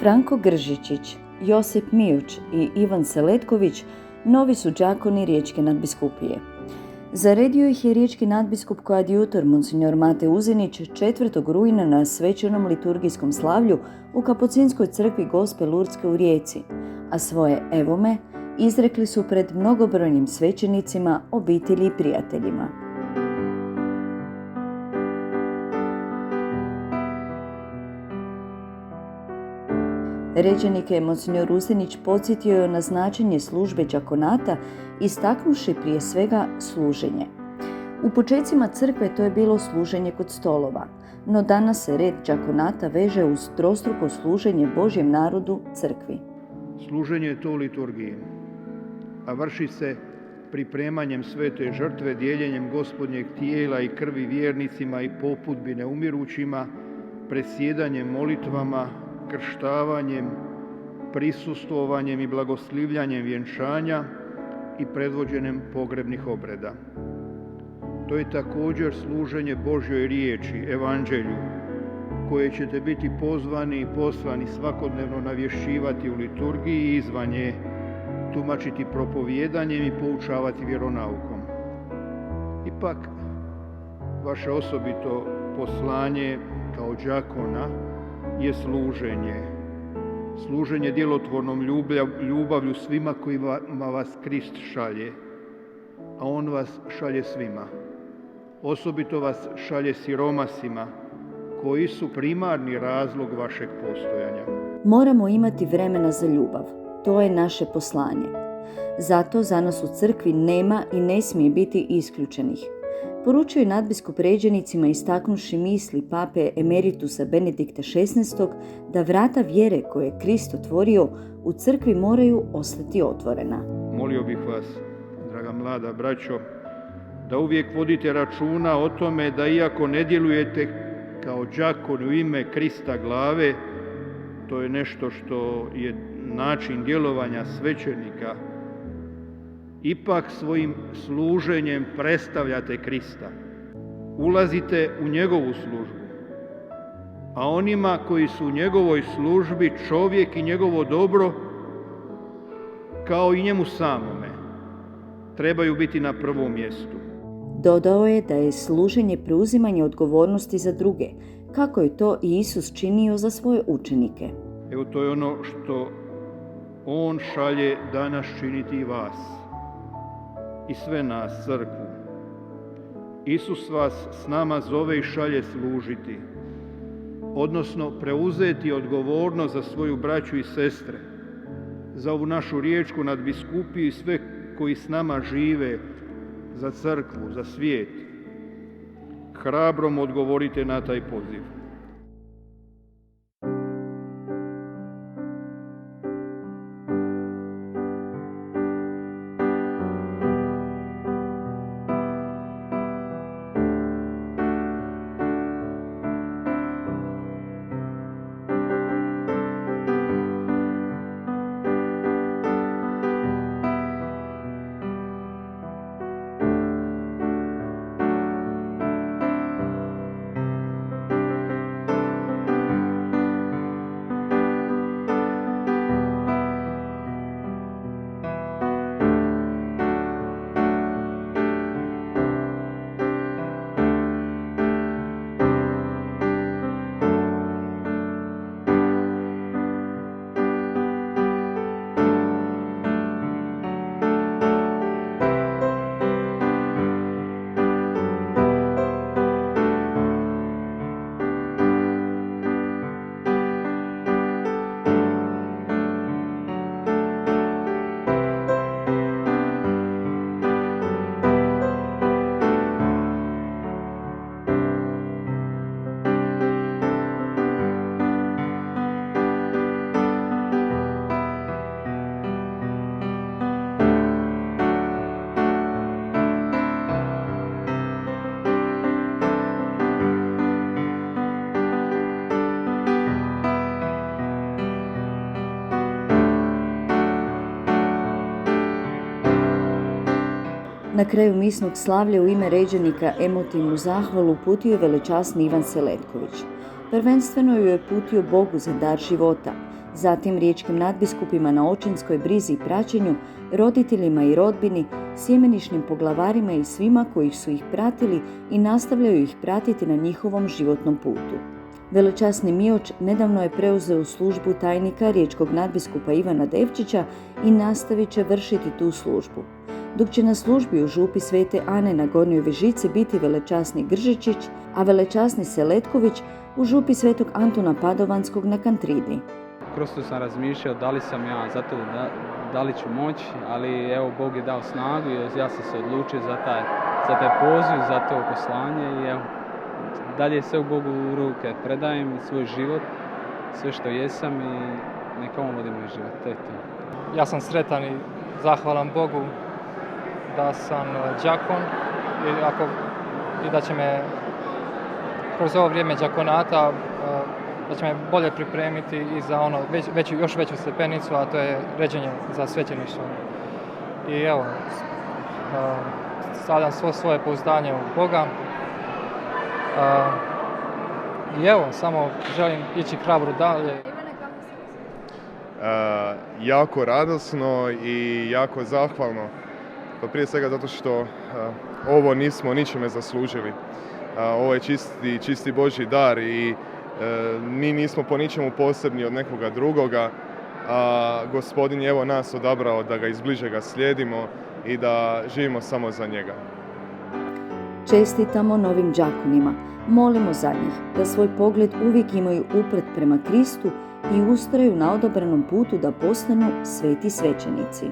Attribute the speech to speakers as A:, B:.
A: Franko Gržičić, Josip Mijuć i Ivan Seletković novi su đakoni Riječke nadbiskupije. Zaredio ih je riječki nadbiskup koadjutor Monsignor Mate Uzinić 4. rujna na svečanom liturgijskom slavlju u Kapucinskoj crkvi Gospe Lurdske u Rijeci, a svoje "Evo me" izrekli su pred mnogobrojnim svećenicima, obitelji i prijateljima. Ređenik je Monsignor Uzinić podsjetio na značenje službe đakonata, istaknuši prije svega služenje. U počecima crkve to je bilo služenje kod stolova, no danas se red đakonata veže uz trostruko služenje Božjem narodu, crkvi.
B: Služenje je to u liturgiji, a vrši se pripremanjem svete žrtve, dijeljenjem Gospodnjeg tijela i krvi vjernicima i popudbine umirućima, presjedanjem molitvama, krštavanjem, prisustvovanjem i blagoslivljanjem vjenčanja i predvođenjem pogrebnih obreda. To je također služenje Božjoj riječi, evanđelju, koje ćete biti pozvani i poslani svakodnevno navješćivati u liturgiji i izvan nje, tumačiti propovijedanjem i poučavati vjeronaukom. Ipak, vaše osobito poslanje kao đakona je služenje djelotvornom ljubavlju svima kojima vas Krist šalje, a On vas šalje svima. Osobito vas šalje siromasima, koji su primarni razlog vašeg postojanja.
A: Moramo imati vremena za ljubav. To je naše poslanje. Zato za nas u crkvi nema i ne smije biti isključenih. Poručuje nadbiskup ređenicima istaknuši misli pape emeritusa Benedikta XVI da vrata vjere koje je Krist otvorio u crkvi moraju ostati otvorena.
B: Molio bih vas, draga mlada braćo, da uvijek vodite računa o tome da iako ne djelujete kao đakon u ime Krista glave, to je nešto što je način djelovanja svećenika, ipak svojim služenjem predstavljate Krista. Ulazite u njegovu službu, a onima koji su u njegovoj službi čovjek i njegovo dobro, kao i njemu samome, trebaju biti na prvom mjestu.
A: Dodao je da je služenje preuzimanje odgovornosti za druge, kako je to i Isus činio za svoje učenike.
B: Evo, to je ono što On šalje danas činiti i vas i sve nas, crkvu. Isus vas s nama zove i šalje služiti, odnosno preuzeti odgovornost za svoju braću i sestre, za ovu našu riječku nadbiskupiju i sve koji s nama žive, za crkvu, za svijet. Hrabrom odgovorite na taj poziv.
A: Na kraju misnog slavlja u ime ređenika emotivnu zahvalu uputio je velečasni Ivan Seletković. Prvenstveno ju je uputio Bogu za dar života, zatim riječkim nadbiskupima na očinskoj brizi i praćenju, roditeljima i rodbini, sjemenišnim poglavarima i svima koji su ih pratili i nastavljaju ih pratiti na njihovom životnom putu. Velečasni Mioč nedavno je preuzeo službu tajnika riječkog nadbiskupa Ivana Devčića i nastavit će vršiti tu službu. Dok će na službi u župi Svete Ane na Gornjoj Vežici biti velečasni Gržičić, a velečasni Seletković u župi Svetog Antuna Padovanskog na Kantridi.
C: Kroz to sam razmišljao da li sam ja za to, da li ću moći, ali evo Bog je dao snagu i ja sam se odlučio za taj poziv, za to poslanje i evo, dalje je sve u Bogu u ruke. Predajem svoj život, sve što jesam i neka on vodi moj život. To je to.
D: Ja sam sretan i zahvalan Bogu da sam đakon i da će me kroz ovo vrijeme đakonata da će me bolje pripremiti i za ono još veću stepenicu, a to je ređenje za svećeništvo. I evo, stavljam svoje pouzdanje u Boga. I evo, samo želim ići hrabro dalje.
E: Jako radosno i jako zahvalno. Pa prije svega zato što ovo nismo ničime zaslužili. Ovo je čisti Božji dar i mi nismo po ničemu posebni od nekoga drugoga, a Gospodin je evo nas odabrao da ga izbliže slijedimo i da živimo samo za njega.
A: Čestitamo novim đakonima, molimo za njih da svoj pogled uvijek imaju upret prema Kristu i ustraju na odabranom putu da postanu sveti svećenici.